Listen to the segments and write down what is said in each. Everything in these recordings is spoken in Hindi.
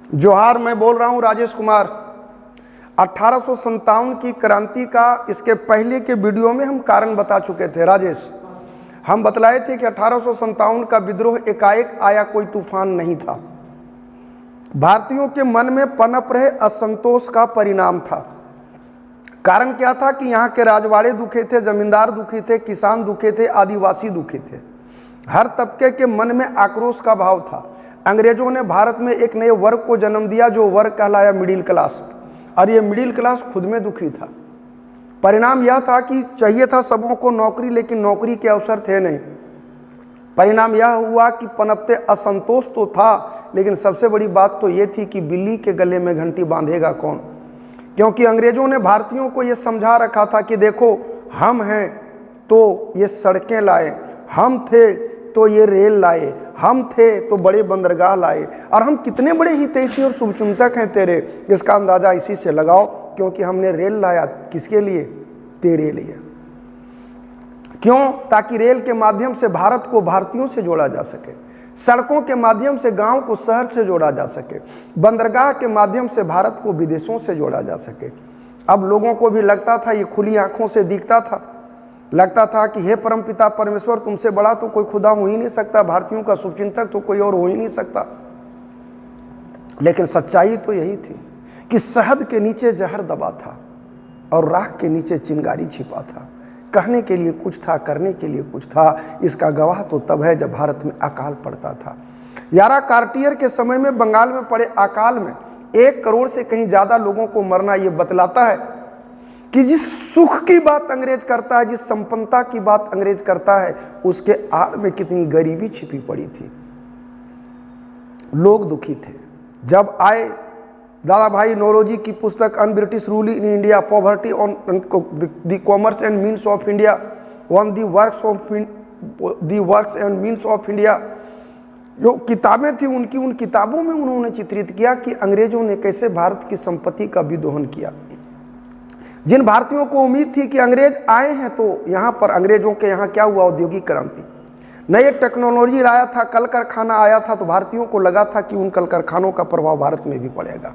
जोहार, मैं बोल रहा हूं राजेश कुमार। 1857 की क्रांति का इसके पहले के वीडियो में हम कारण बता चुके थे राजेश। हम बतलाए थे कि 1857 का विद्रोह एकाएक आया, कोई तूफान नहीं था। भारतीयों के मन में पनप रहे असंतोष का परिणाम था। कारण क्या था कि यहाँ के राजवाड़े दुखी थे, जमींदार दुखी थे, किसान दुखी थे, आदिवासी दुखी थे। हर तबके के मन में आक्रोश का भाव था। अंग्रेजों ने भारत में एक नए वर्ग को जन्म दिया, जो वर्ग कहलाया मिडिल क्लास, और ये मिडिल क्लास खुद में दुखी था। परिणाम यह था कि चाहिए था सबों को नौकरी, लेकिन नौकरी के अवसर थे नहीं। परिणाम यह हुआ कि पनपते असंतोष तो था, लेकिन सबसे बड़ी बात तो ये थी कि बिल्ली के गले में घंटी बांधेगा कौन। क्योंकि अंग्रेजों ने भारतीयों को ये समझा रखा था कि देखो, हम हैं तो ये सड़कें लाए, हम थे तो ये रेल लाए, हम थे तो बड़े बंदरगाह लाए, और हम कितने बड़े हितैषी और शुभचिंतक हैं तेरे, इसका अंदाज़ा इसी से लगाओ। क्योंकि हमने रेल लाया किसके लिए? तेरे लिए। क्यों? ताकि रेल के माध्यम से भारत को भारतीयों से जोड़ा जा सके, सड़कों के माध्यम से गांव को शहर से जोड़ा जा सके, बंदरगाह के माध्यम से भारत को विदेशों से जोड़ा जा सके। अब लोगों को भी लगता था, ये खुली आंखों से दिखता था, लगता था कि हे परमपिता परमेश्वर, तुमसे बड़ा तो कोई खुदा हो ही नहीं सकता, भारतीयों का शुभचिंतक तो कोई और हो ही नहीं सकता। लेकिन सच्चाई तो यही थी कि शहद के नीचे जहर दबा था और राख के नीचे चिंगारी छिपा था। कहने के लिए कुछ था, करने के लिए कुछ था। इसका गवाह तो तब है जब भारत में अकाल पड़ता था। यारा कार्टियर के समय में बंगाल में पड़े अकाल में 1 करोड़ से कहीं ज़्यादा लोगों को मरना, ये बतलाता है कि जिस सुख की बात अंग्रेज करता है, जिस संपन्नता की बात अंग्रेज करता है, उसके आड़ में कितनी गरीबी छिपी पड़ी थी। लोग दुखी थे। जब आए दादा भाई नौरोजी की पुस्तक un British rule in India, poverty on the commerce and means of India, on the works and means of India, जो किताबें थी उनकी, उन किताबों में उन्होंने चित्रित किया कि अंग्रेजों ने कैसे भारत की संपत्ति का भी दोहन किया। जिन भारतीयों को उम्मीद थी कि अंग्रेज आए हैं तो यहाँ पर अंग्रेजों के यहाँ क्या हुआ? औद्योगिक क्रांति, नई टेक्नोलॉजी लाया था, कल कारखाना आया था, तो भारतीयों को लगा था कि उन कल कारखानों का प्रभाव भारत में भी पड़ेगा,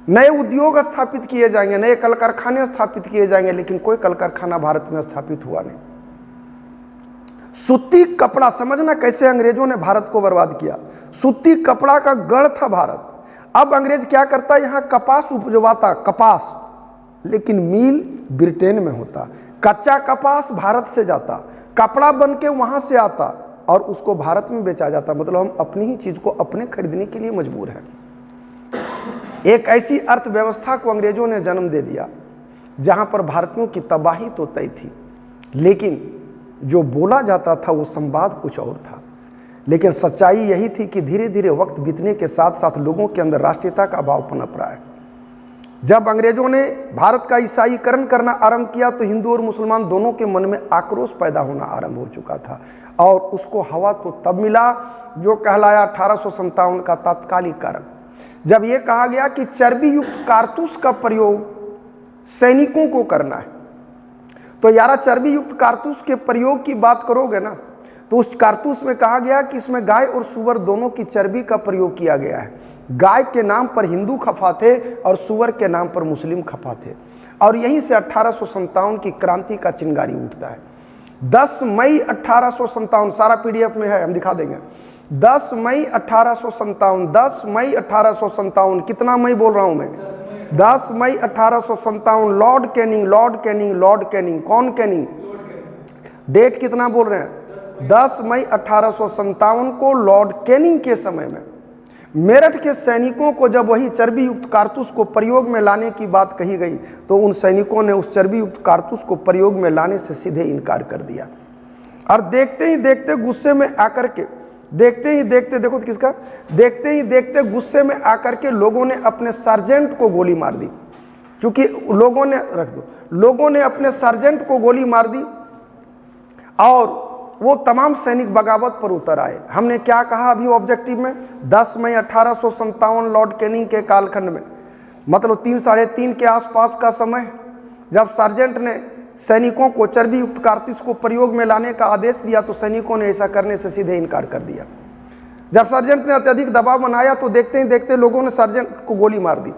नए उद्योग स्थापित किए जाएंगे, नए कल कारखाने स्थापित किए जाएंगे। लेकिन कोई कल कारखाना भारत में स्थापित हुआ नहीं। सूती कपड़ा, समझना कैसे अंग्रेजों ने भारत को बर्बाद किया। सूती कपड़ा का गढ़ था भारत। अब अंग्रेज क्या करता? यहाँ कपास उपजवाता, कपास, लेकिन मील ब्रिटेन में होता। कच्चा कपास भारत से जाता, कपड़ा बन के वहां से आता और उसको भारत में बेचा जाता। मतलब हम अपनी ही चीज को अपने खरीदने के लिए मजबूर हैं। एक ऐसी अर्थव्यवस्था को अंग्रेजों ने जन्म दे दिया जहां पर भारतीयों की तबाही तो तय थी, लेकिन जो बोला जाता था वो संवाद कुछ और था। लेकिन सच्चाई यही थी कि धीरे धीरे वक्त बीतने के साथ साथ लोगों के अंदर राष्ट्रीयता का भाव पनप रहा है। जब अंग्रेजों ने भारत का ईसाईकरण करना आरंभ किया तो हिंदू और मुसलमान दोनों के मन में आक्रोश पैदा होना आरंभ हो चुका था, और उसको हवा तो तब मिला जो कहलाया 1857 का तात्कालिक कारण। जब यह कहा गया कि चर्बी युक्त कारतूस का प्रयोग सैनिकों को करना है, तो यारा चर्बी युक्त कारतूस के प्रयोग की बात करोगे ना, तो उस कारतूस में कहा गया कि इसमें गाय और सुअर दोनों की चर्बी का प्रयोग किया गया है। गाय के नाम पर हिंदू खफा थे और सुअर के नाम पर मुस्लिम खफा थे, और यहीं से 1857 की क्रांति का चिंगारी उठता है। 10 मई 1857, सारा पीडीएफ में है, हम दिखा देंगे। 10 मई 1857, 10 मई 1857, कितना मई बोल रहा हूं मैं? 10 मई 1857, Lord Canning, Lord Canning, Lord Canning. कौन कैनिंग? डेट कितना बोल रहे हैं? 10 मई 1857 को लॉर्ड कैनिंग के समय में मेरठ के सैनिकों को जब वही चर्बी युक्त कारतूस को प्रयोग में लाने की बात कही गई, तो उन सैनिकों ने उस चर्बी युक्त कारतूस को प्रयोग में लाने से सीधे इनकार कर दिया। और देखते ही देखते गुस्से में आकर के, देखते ही देखते, देखो तो किसका, देखते ही देखते गुस्से में आकर के लोगों ने अपने सार्जेंट को गोली मार दी। चूंकि लोगों ने, रख दो, लोगों ने अपने सार्जेंट को गोली मार दी और वो तमाम सैनिक बगावत पर उतर आए। हमने क्या कहा अभी ऑब्जेक्टिव में? 10 मई 1857 लॉर्ड कैनिंग के कालखंड में, मतलब 3 साढ़े 3 के आसपास का समय, जब सार्जेंट ने सैनिकों को चर्बी युक्त कारतूस को प्रयोग में लाने का आदेश दिया, तो सैनिकों ने ऐसा करने से सीधे इनकार कर दिया। जब सर्जेंट ने अत्यधिक दबाव बनाया तो देखते ही देखते लोगों ने सर्जेंट को गोली मार दी।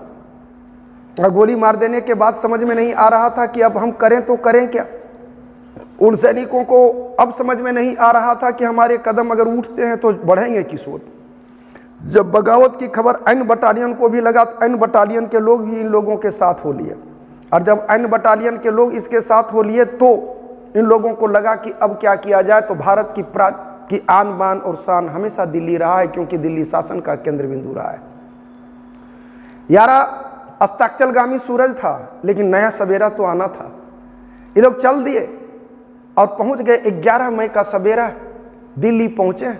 और गोली मार देने के बाद समझ में नहीं आ रहा था कि अब हम करें तो करें क्या। उन सैनिकों को अब समझ में नहीं आ रहा था कि हमारे कदम अगर उठते हैं तो बढ़ेंगे किस ओर। जब बगावत की खबर अन्य बटालियन को भी लगा तो अन्य बटालियन के लोग भी इन लोगों के साथ हो लिए। और जब अन्य बटालियन के लोग इसके साथ हो लिए तो इन लोगों को लगा कि अब क्या किया जाए। तो भारत की आन बान और शान हमेशा दिल्ली रहा है, क्योंकि दिल्ली शासन का केंद्र बिंदु रहा है। यारा अस्ताचलगामी सूरज था, लेकिन नया सवेरा तो आना था। ये लोग चल दिए और पहुंच गए 11 मई का सवेरा। दिल्ली पहुंचे।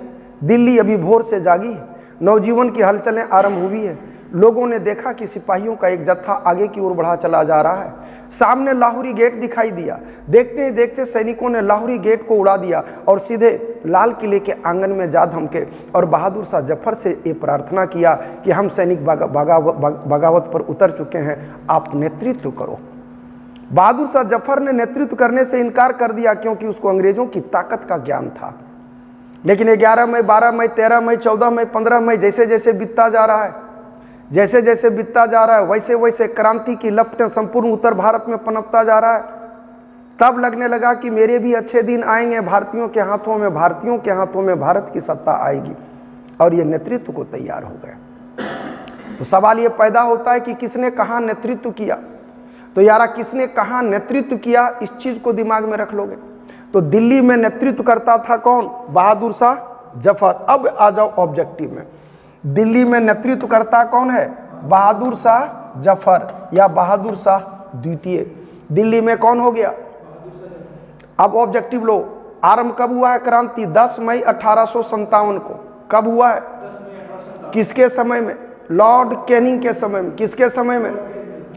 दिल्ली अभी भोर से जागी, नवजीवन की हलचलें आरंभ हुई है। लोगों ने देखा कि सिपाहियों का एक जत्था आगे की ओर बढ़ा चला जा रहा है। सामने लाहौरी गेट दिखाई दिया। देखते ही देखते सैनिकों ने लाहौरी गेट को उड़ा दिया और सीधे लाल किले के आंगन में जा धमके और बहादुर शाह जफर से ये प्रार्थना किया कि हम सैनिक बगावत पर उतर चुके हैं, आप नेतृत्व करो। बहादुर शाह जफर ने नेतृत्व करने से इनकार कर दिया, क्योंकि उसको अंग्रेजों की ताकत का ज्ञान था। लेकिन 11 मई, 12 मई, 13 मई, 14 मई, 15 मई जैसे जैसे बीतता जा रहा है, जैसे जैसे बीतता जा रहा है, वैसे वैसे क्रांति की लपटें संपूर्ण उत्तर भारत में पनपता जा रहा है। तब लगने लगा कि मेरे भी अच्छे दिन आएंगे, भारतीयों के हाथों में भारत की सत्ता आएगी। और ये नेतृत्व को तैयार हो गए। तो सवाल ये पैदा होता है कि किसने कहाँ नेतृत्व किया। तो यारा किसने कहाँ नेतृत्व किया, इस चीज को दिमाग में रख लोगे। तो दिल्ली में नेतृत्व करता था कौन? बहादुर शाह जफर। अब आ जाओ ऑब्जेक्टिव में। दिल्ली में नेतृत्व करता कौन है? बहादुर शाह जफर या बहादुर शाह द्वितीय। दिल्ली में कौन हो गया? अब ऑब्जेक्टिव लो। आरंभ कब हुआ है क्रांति? 10 मई 1857 को। कब हुआ है? किसके समय में? लॉर्ड कैनिंग के समय में। किसके समय में?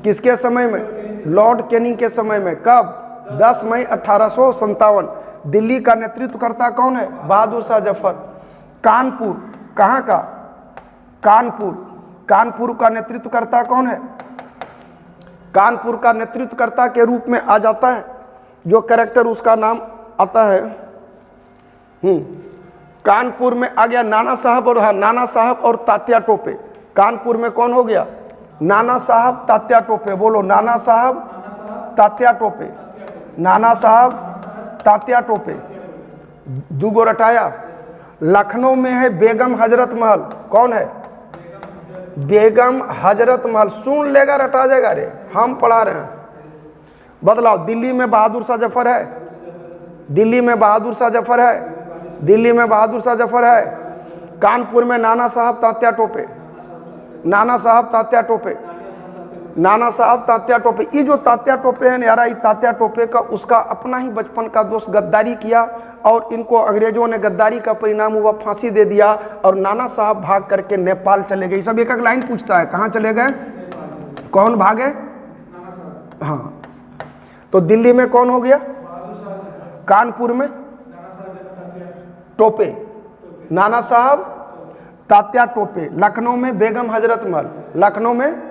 किसके समय में? लॉर्ड कैनिंग के समय में। कब? 10 मई 1857। दिल्ली का नेतृत्व करता कौन है? बहादुर शाह जफर। कानपुर, कहाँ का? कानपुर। कानपुर का नेतृत्व करता कौन है? कानपुर का नेतृत्वकर्ता के रूप में आ जाता है जो कैरेक्टर, उसका नाम आता है कानपुर में आ गया नाना साहब। और हाँ, नाना साहब और तात्या टोपे। कानपुर में कौन हो गया? नाना साहब, तात्या टोपे। बोलो, नाना साहब, तात्या टोपे। नाना साहब, तात्या टोपे। दूगो रटाया। लखनऊ में है बेगम हजरत महल। कौन है? बेगम हजरत महल। सुन लेगा, रटा जाएगा। रे हम पढ़ा रहे हैं। बदलाओ। दिल्ली में बहादुर शाह जफर है। दिल्ली में बहादुर शाह जफर है। दिल्ली में बहादुर शाह जफर है। कानपुर में नाना साहब, तात्या टोपे। नाना साहब, तात्या टोपे। नाना साहब, तात्या टोपे। ये जो तात्या टोपे है यारा, ये तात्या टोपे का उसका अपना ही बचपन का दोस्त गद्दारी किया और इनको अंग्रेजों ने गद्दारी का परिणाम हुआ फांसी दे दिया। और नाना साहब भाग करके नेपाल चले गए। सब एक एक लाइन पूछता है, कहाँ चले गए? कौन भागे? हाँ, तो दिल्ली में कौन हो गया? कानपुर में टोपे, नाना साहब, तात्या टोपे। लखनऊ में बेगम हजरत महल। लखनऊ में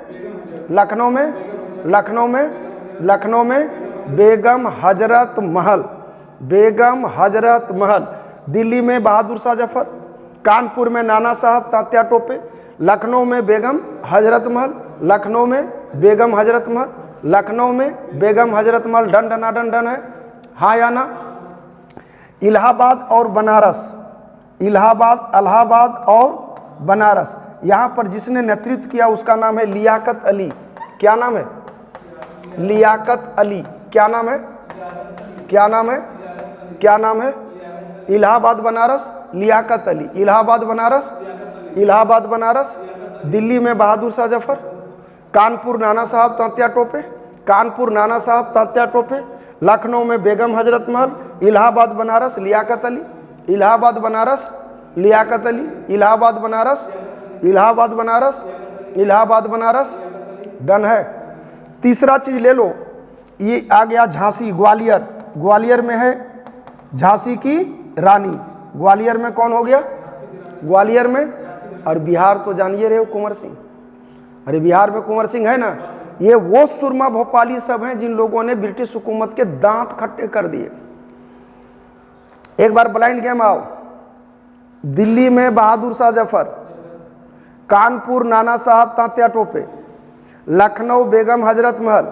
बेगम हजरत महल। बेगम हजरत महल। दिल्ली में बहादुर शाह जफर। कानपुर में नाना साहब, तात्या टोपे। लखनऊ में बेगम हजरत महल। लखनऊ में बेगम हजरत महल। लखनऊ में Begum Hazrat Mahal. Done डना done done है, हाँ या ना? इलाहाबाद और बनारस। इलाहाबाद, इलाहाबाद और बनारस। यहाँ पर जिसने नेतृत्व किया उसका नाम है लियाकत अली। क्या नाम है? लियाकत अली। क्या नाम है? क्या नाम है? क्या नाम है? इलाहाबाद बनारस, लियाकत अली। इलाहाबाद बनारस, इलाहाबाद बनारस। दिल्ली में बहादुर शाह जफर। कानपुर नाना साहब, तात्या टोपे। कानपुर नाना साहब, तात्या टोपे। लखनऊ में बेगम हजरत महल। इलाहाबाद बनारस, लियाकत अली। इलाहाबाद बनारस, लियाकत अली। इलाहाबाद बनारस, इलाहाबाद बनारस, इलाहाबाद बनारस। डन है। तीसरा चीज ले लो, ये आ गया झांसी, ग्वालियर। ग्वालियर में है झांसी की रानी। ग्वालियर में कौन हो गया? ग्वालियर में। और बिहार तो जानिए रहे हो, कुंवर सिंह। अरे बिहार में कुंवर सिंह है ना। ये वो सुरमा भोपाली सब हैं जिन लोगों ने ब्रिटिश हुकूमत के दांत खट्टे कर दिए। एक बार ब्लाइंड गेम आओ। दिल्ली में बहादुर शाह जफर, कानपुर नाना साहब तात्या टोपे, लखनऊ बेगम हजरत महल,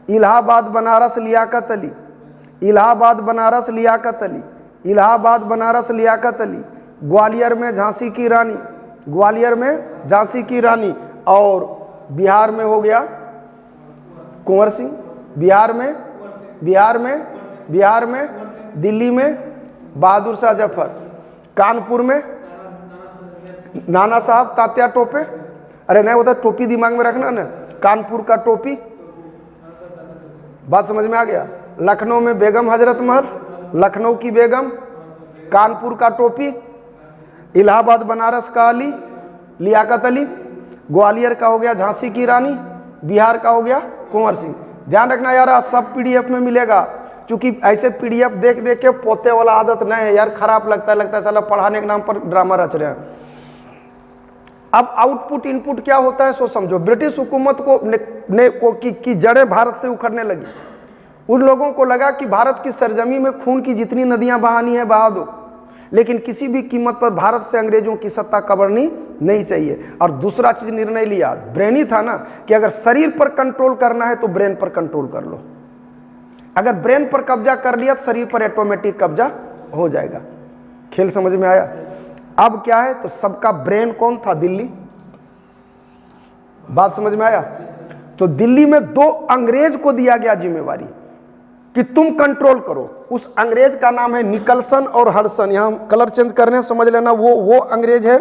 इलाहाबाद बनारस लियाकत अली, इलाहाबाद बनारस लियाकत अली, इलाहाबाद बनारस लियाकत अली, ग्वालियर में झांसी की रानी, ग्वालियर में झांसी की रानी, और बिहार में हो गया कुंवर सिंह, बिहार में दिल्ली में बहादुर शाह जफर, कानपुर में नाना साहब तात्या टोपे, अरे नहीं होता टोपी दिमाग में रखना ना, कानपुर का टोपी, बात समझ में आ गया। लखनऊ में बेगम हजरत महल, लखनऊ की बेगम, कानपुर का टोपी, इलाहाबाद बनारस का अली लियाकत अली, ग्वालियर का हो गया झांसी की रानी, बिहार का हो गया कुंवर सिंह। ध्यान रखना यार, सब पीडीएफ में मिलेगा, क्योंकि ऐसे पीडीएफ देख देख के पोते वाला आदत नहीं है यार, खराब लगता है साला पढ़ाने के नाम पर ड्रामा रच रहे हैं। अब आउटपुट इनपुट क्या होता है सो समझो। ब्रिटिश हुकूमत की जड़ें भारत से उखड़ने लगी। उन लोगों को लगा कि भारत की सरजमी में खून की जितनी नदियां बहानी है बहा दो, लेकिन किसी भी कीमत पर भारत से अंग्रेजों की सत्ता कबरनी नहीं चाहिए। और दूसरा चीज निर्णय लिया, ब्रेनी था ना, कि अगर शरीर पर कंट्रोल करना है तो ब्रेन पर कंट्रोल कर लो। अगर ब्रेन पर कब्जा कर लिया तो शरीर पर ऑटोमेटिक कब्जा हो जाएगा। खेल समझ में आया? अब क्या है, तो सबका ब्रेन कौन था? दिल्ली। बात समझ में आया? तो दिल्ली में 2 अंग्रेज को दिया गया जिम्मेवारी कि तुम कंट्रोल करो। उस अंग्रेज का नाम है निकलसन और हडसन। यहां कलर चेंज करने समझ लेना, वो अंग्रेज है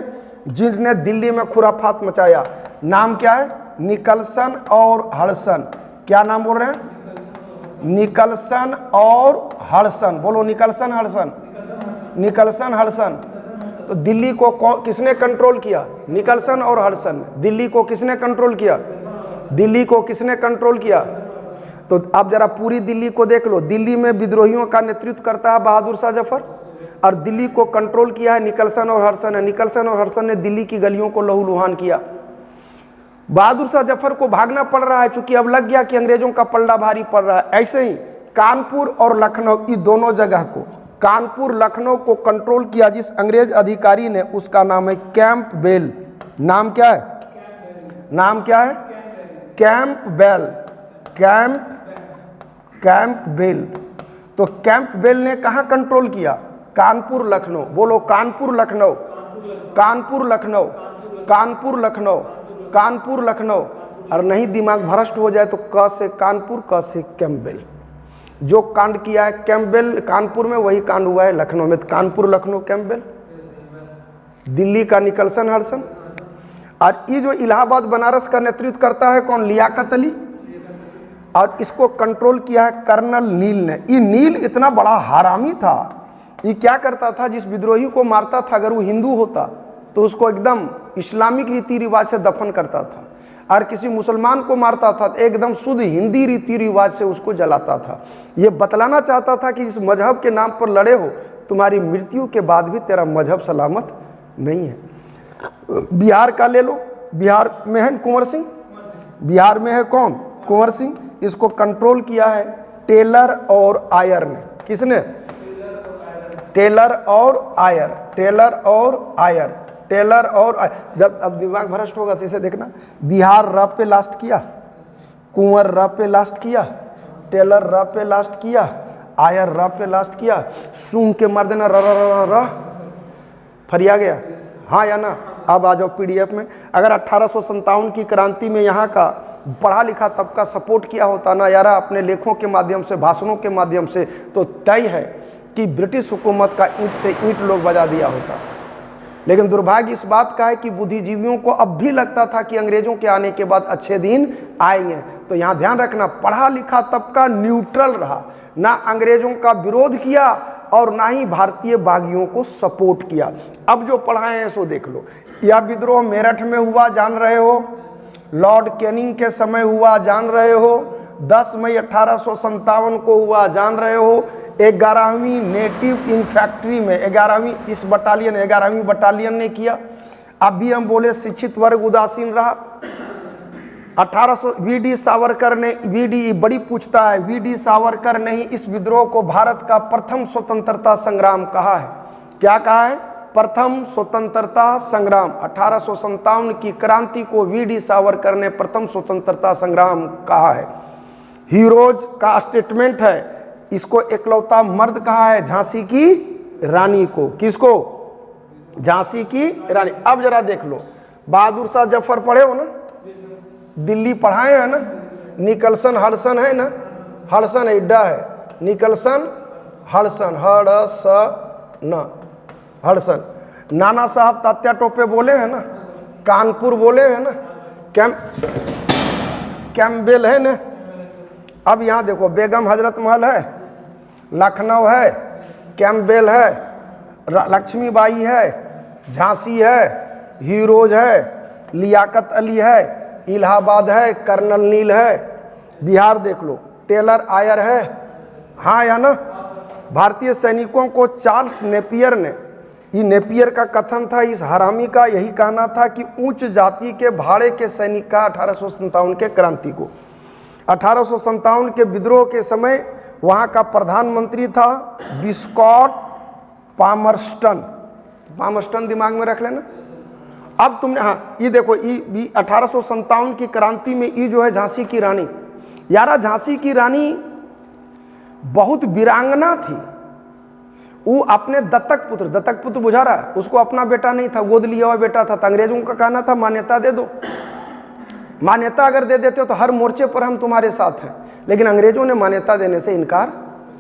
जिन्होंने दिल्ली में खुराफात मचाया। नाम क्या है? निकलसन और हडसन। क्या नाम बोल रहे हैं? निकलसन और हडसन। बोलो निकलसन हडसन, निकलसन हडसन। तो दिल्ली को किसने कंट्रोल किया? निकलसन और हडसन। दिल्ली को किसने कंट्रोल किया? दिल्ली को किसने कंट्रोल किया? तो आप जरा पूरी दिल्ली को देख लो। दिल्ली में विद्रोहियों का नेतृत्व करता है बहादुर शाह जफर, और दिल्ली को कंट्रोल किया है निकलसन और हडसन। निकलसन और हडसन ने दिल्ली की गलियों को लहूलुहान किया। बहादुर शाह जफर को भागना पड़ रहा है, क्योंकि अब लग गया कि अंग्रेजों का पलड़ा भारी पड़ रहा है। ऐसे ही कानपुर और लखनऊ, ये दोनों जगह को, कानपुर लखनऊ को कंट्रोल किया जिस अंग्रेज अधिकारी ने, उसका नाम है कैंपबेल। नाम क्या है? नाम क्या है? कैंपबेल। कैंपबेल। तो कैंपबेल ने कहाँ कंट्रोल किया? कानपुर लखनऊ। बोलो कानपुर लखनऊ, कानपुर लखनऊ, कानपुर लखनऊ, कानपुर लखनऊ। और नहीं दिमाग भ्रष्ट हो जाए तो क से कानपुर, क से कैंपबेल। जो कांड किया है कैंपबेल कानपुर में, वही कांड हुआ है लखनऊ में। तो कानपुर लखनऊ कैंपबेल, दिल्ली का निकलसन हडसन। और ये जो इलाहाबाद बनारस का नेतृत्व करता है कौन? लियाकत अली। और इसको कंट्रोल किया है कर्नल नील ने। ये नील इतना बड़ा हरामी था, ये क्या करता था, जिस विद्रोही को मारता था अगर वो हिंदू होता तो उसको एकदम इस्लामिक रीति रिवाज से दफन करता था, और किसी मुसलमान को मारता था तो एकदम शुद्ध हिंदी रीति रिवाज से उसको जलाता था। ये बतलाना चाहता था कि इस मजहब के नाम पर लड़े हो, तुम्हारी मृत्यु के बाद भी तेरा मजहब सलामत नहीं है। बिहार का ले लो, बिहार में है कुंवर सिंह। बिहार में है कौन? कुंवर सिंह। इसको कंट्रोल किया है टेलर और आयर ने। किसने? टेलर और आयर, टेलर और आयर, टेलर और आयर। जब अब दिमाग भ्रष्ट होगा तो इसे देखना, बिहार र पे लास्ट किया, कुंवर र पे लास्ट किया, टेलर र पे लास्ट किया, आयर र पे लास्ट किया, सूंघ के मार देना, र फरिया गया। हाँ या ना? अब आ जाओ पीडीएफ में। अगर 1857 की क्रांति में यहाँ का पढ़ा लिखा तबका सपोर्ट किया होता ना यार अपने लेखों के माध्यम से, भाषणों के माध्यम से, तो तय है कि ब्रिटिश हुकूमत का ईंट से ईंट लोग बजा दिया होता। लेकिन दुर्भाग्य इस बात का है कि बुद्धिजीवियों को अब भी लगता था कि अंग्रेजों के आने के बाद अच्छे दिन आएंगे। तो यहाँ ध्यान रखना, पढ़ा लिखा तबका न्यूट्रल रहा, ना अंग्रेजों का विरोध किया और ना ही भारतीय बागियों को सपोर्ट किया। अब जो पढ़ाए हैं सो देख लो। यह विद्रोह मेरठ में हुआ, जान रहे हो, लॉर्ड कैनिंग के समय हुआ, जान रहे हो, 10 मई 1857 को हुआ, जान रहे हो, 11वीं नेटिव इन्फैक्ट्री में 11वीं इस बटालियन 11वीं बटालियन ने किया। अब भी हम बोले शिक्षित वर्ग उदासीन रहा। 1800 वीडी सावरकर ने, वीडी बड़ी पूछता है, वीडी सावरकर ने ही इस विद्रोह को भारत का प्रथम स्वतंत्रता संग्राम कहा है। क्या कहा है? प्रथम स्वतंत्रता संग्राम 1857 की क्रांति को वी.डी. सावरकर ने प्रथम स्वतंत्रता संग्राम कहा है। हीरोज का स्टेटमेंट है, इसको एकलौता मर्द कहा है झांसी की रानी को। किसको? झांसी की रानी। अब जरा देख लो, बहादुर शाह जफर पढ़े हो ना, दिल्ली पढ़ाए हैं ना, निकलसन हडसन है ना, हडसन एड्डा है, निकलसन हडसन हडसन। नाना साहब तात्या टोपे बोले हैं ना, कानपुर बोले हैं ना, कैम्पबेल है ना। अब यहाँ देखो, बेगम हजरत महल है, लखनऊ है, कैम्पबेल है, लक्ष्मीबाई है, झांसी है, हीरोज है, लियाकत अली है, इलाहाबाद है, कर्नल नील है। बिहार देख लो, टेलर आयर है, हाँ या ना। भारतीय सैनिकों को चार्ल्स नेपियर ने, ये नेपियर का कथन था, इस हरामी का यही कहना था कि उच्च जाति के भाड़े के सैनिक का 1857 के क्रांति को, 1857 के विद्रोह के समय वहाँ का प्रधानमंत्री था विस्कॉट पामरस्टन। पामरस्टन दिमाग में रख लेना। अब तुमने, हाँ ये देखो, ये 1857 की क्रांति में ये जो है झांसी की रानी, यारा झांसी की रानी बहुत वीरांगना थी। वो अपने दत्तक पुत्र बुझा रहा है, उसको अपना बेटा नहीं था, गोद लिया हुआ बेटा था। तो अंग्रेजों का कहना था मान्यता दे दो, मान्यता अगर दे देते हो तो हर मोर्चे पर हम तुम्हारे साथ हैं। लेकिन अंग्रेजों ने मान्यता देने से इनकार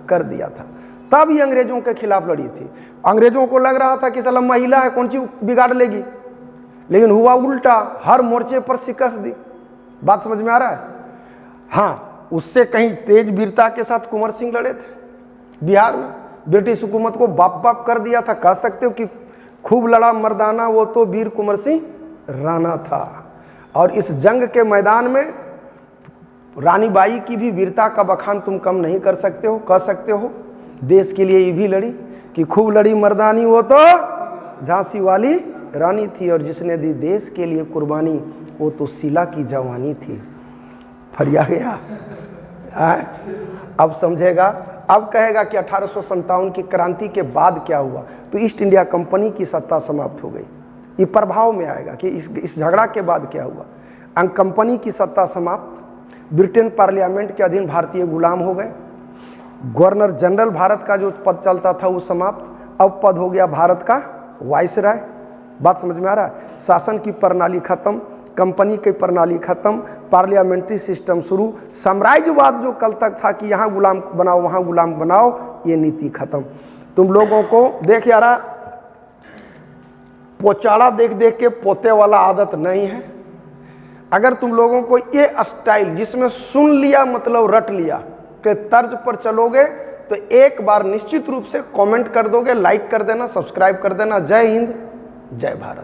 कर दिया था। तब ये अंग्रेजों के खिलाफ लड़ी थी। अंग्रेजों को लग रहा था कि साला महिला है, कौन चीज बिगाड़ लेगी, लेकिन हुआ उल्टा, हर मोर्चे पर शिकस्त दी। बात समझ में आ रहा है? हाँ, उससे कहीं तेज वीरता के साथ कुंवर सिंह लड़े थे बिहार में, ब्रिटिश हुकूमत को बाप बाप कर दिया था। कह सकते हो कि खूब लड़ा मर्दाना वो तो वीर कुंवर सिंह राणा था। और इस जंग के मैदान में रानी बाई की भी वीरता का बखान तुम कम नहीं कर सकते हो। कह सकते हो देश के लिए ये भी लड़ी कि खूब लड़ी मर्दानी वो तो झांसी वाली रानी थी, और जिसने दी देश के लिए कुर्बानी वो तो शीला की जवानी थी। फरिया गया अब समझेगा। अब कहेगा कि 1857 की क्रांति के बाद क्या हुआ, तो ईस्ट इंडिया कंपनी की सत्ता समाप्त हो गई। ये प्रभाव में आएगा कि इस झगड़ा के बाद क्या हुआ। कंपनी की सत्ता समाप्त, ब्रिटेन पार्लियामेंट के अधीन भारतीय गुलाम हो गए, गवर्नर जनरल भारत का जो पद चलता था वो समाप्त, अब पद हो गया भारत का वाइसराय। बात समझ में आ रहा है? शासन की प्रणाली खत्म, कंपनी की प्रणाली खत्म, पार्लियामेंट्री सिस्टम शुरू, साम्राज्यवाद जो कल तक था कि यहाँ गुलाम बनाओ वहाँ गुलाम बनाओ, ये नीति खत्म। तुम लोगों को देख यारा, पोचाड़ा देख देख के पोते वाला आदत नहीं है। अगर तुम लोगों को ये स्टाइल जिसमें सुन लिया मतलब रट लिया के तर्ज पर चलोगे तो एक बार निश्चित रूप से कमेंट कर दोगे, लाइक कर देना, सब्सक्राइब कर देना। जय हिंद, जय भारत।